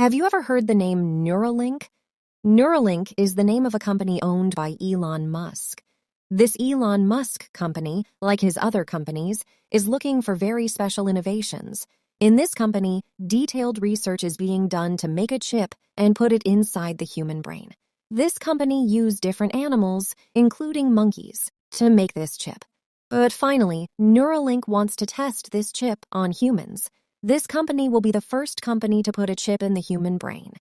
Have you ever heard the name Neuralink? Neuralink is the name of a company owned by Elon Musk. This Elon Musk company, like his other companies, is looking for very special innovations. In this company, detailed research is being done to make a chip and put it inside the human brain. This company used different animals, including monkeys, to make this chip. But finally, Neuralink wants to test this chip on humans. This company will be the first company to put a chip in the human brain.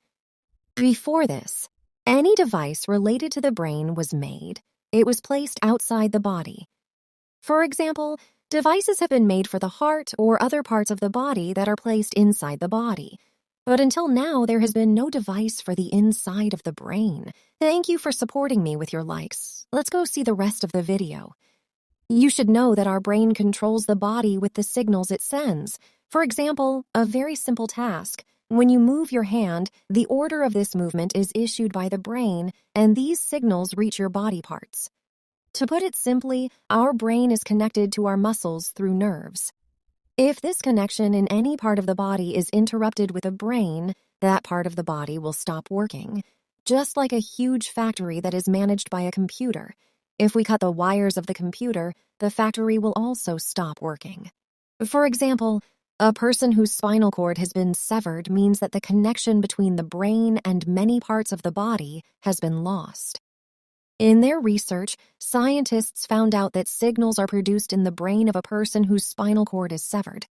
Before this, any device related to the brain was made. It was placed outside the body. For example, devices have been made for the heart or other parts of the body that are placed inside the body. But until now, there has been no device for the inside of the brain. Thank you for supporting me with your likes. Let's go see the rest of the video. You should know that our brain controls the body with the signals it sends. For example, a very simple task. When you move your hand, the order of this movement is issued by the brain, and these signals reach your body parts. To put it simply, our brain is connected to our muscles through nerves. If this connection in any part of the body is interrupted with a brain, that part of the body will stop working, just like a huge factory that is managed by a computer. If we cut the wires of the computer, the factory will also stop working. For example, a person whose spinal cord has been severed means that the connection between the brain and many parts of the body has been lost. In their research, scientists found out that signals are produced in the brain of a person whose spinal cord is severed.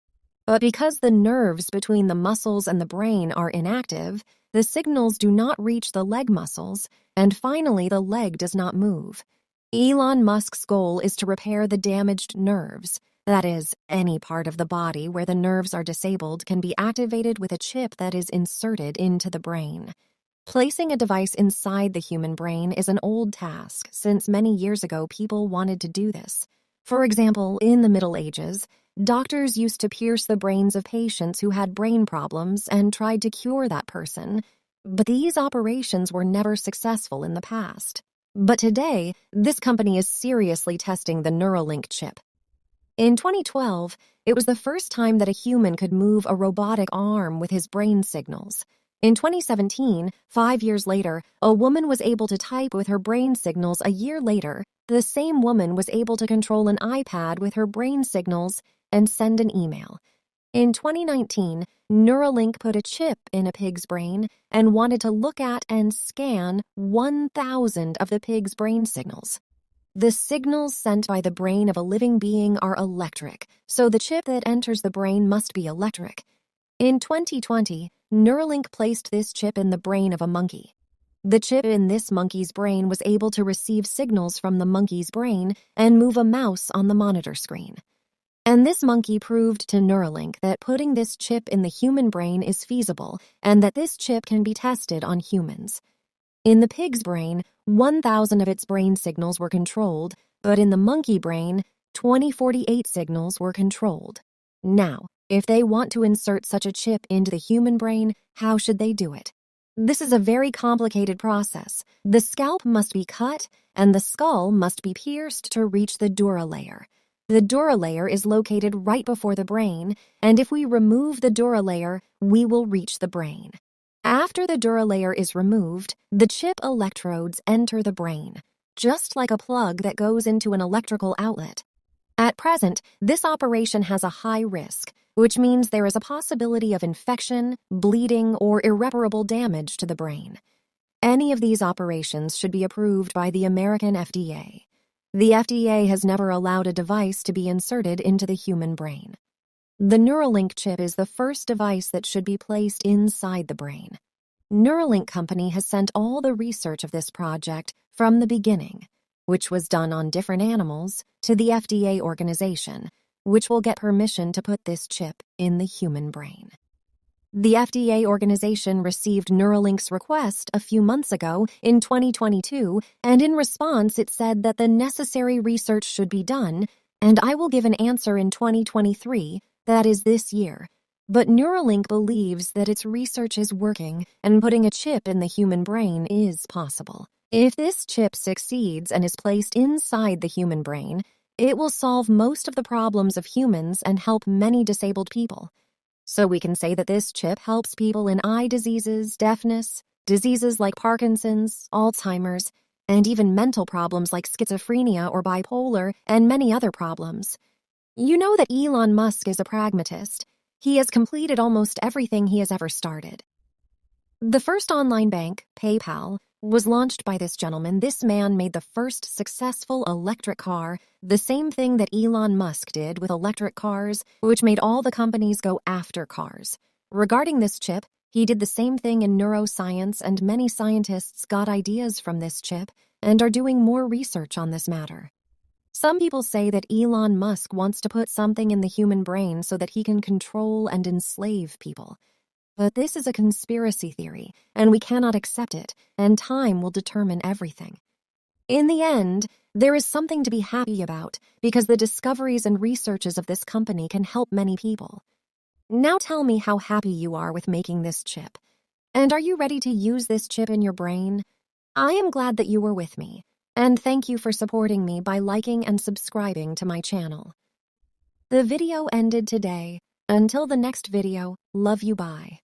But because the nerves between the muscles and the brain are inactive, the signals do not reach the leg muscles, and finally the leg does not move. Elon Musk's goal is to repair the damaged nerves. That is, any part of the body where the nerves are disabled can be activated with a chip that is inserted into the brain. Placing a device inside the human brain is an old task, since many years ago people wanted to do this. For example, in the Middle Ages, doctors used to pierce the brains of patients who had brain problems and tried to cure that person. But these operations were never successful in the past. But today, this company is seriously testing the Neuralink chip. In 2012, it was the first time that a human could move a robotic arm with his brain signals. In 2017, 5 years later, a woman was able to type with her brain signals. A year later, the same woman was able to control an iPad with her brain signals and send an email. In 2019, Neuralink put a chip in a pig's brain and wanted to look at and scan 1,000 of the pig's brain signals. The signals sent by the brain of a living being are electric, so the chip that enters the brain must be electric. In 2020, Neuralink placed this chip in the brain of a monkey. The chip in this monkey's brain was able to receive signals from the monkey's brain and move a mouse on the monitor screen. And this monkey proved to Neuralink that putting this chip in the human brain is feasible and that this chip can be tested on humans. In the pig's brain, 1,000 of its brain signals were controlled, but in the monkey brain, 2048 signals were controlled. Now, if they want to insert such a chip into the human brain, how should they do it? This is a very complicated process. The scalp must be cut, and the skull must be pierced to reach the dura layer. The dura layer is located right before the brain, and if we remove the dura layer, we will reach the brain. After the dura layer is removed, the chip electrodes enter the brain, just like a plug that goes into an electrical outlet. At present, this operation has a high risk, which means there is a possibility of infection, bleeding, or irreparable damage to the brain. Any of these operations should be approved by the American FDA. The FDA has never allowed a device to be inserted into the human brain. The Neuralink chip is the first device that should be placed inside the brain. Neuralink Company has sent all the research of this project from the beginning, which was done on different animals, to the FDA organization, which will get permission to put this chip in the human brain. The FDA organization received Neuralink's request a few months ago in 2022, and in response it said that the necessary research should be done, and I will give an answer in 2023, that is this year. But Neuralink believes that its research is working and putting a chip in the human brain is possible. If this chip succeeds and is placed inside the human brain, it will solve most of the problems of humans and help many disabled people. So we can say that this chip helps people in eye diseases, deafness, diseases like Parkinson's, Alzheimer's, and even mental problems like schizophrenia or bipolar, and many other problems. You know that Elon Musk is a pragmatist. He has completed almost everything he has ever started. The first online bank, PayPal, was launched by this gentleman. This man made the first successful electric car, the same thing that Elon Musk did with electric cars, which made all the companies go after cars. Regarding this chip, he did the same thing in neuroscience, and many scientists got ideas from this chip and are doing more research on this matter. Some people say that Elon Musk wants to put something in the human brain so that he can control and enslave people. But this is a conspiracy theory, and we cannot accept it, and time will determine everything. In the end, there is something to be happy about, because the discoveries and researches of this company can help many people. Now tell me how happy you are with making this chip. And are you ready to use this chip in your brain? I am glad that you were with me, and thank you for supporting me by liking and subscribing to my channel. The video ended today. Until the next video, love you, bye.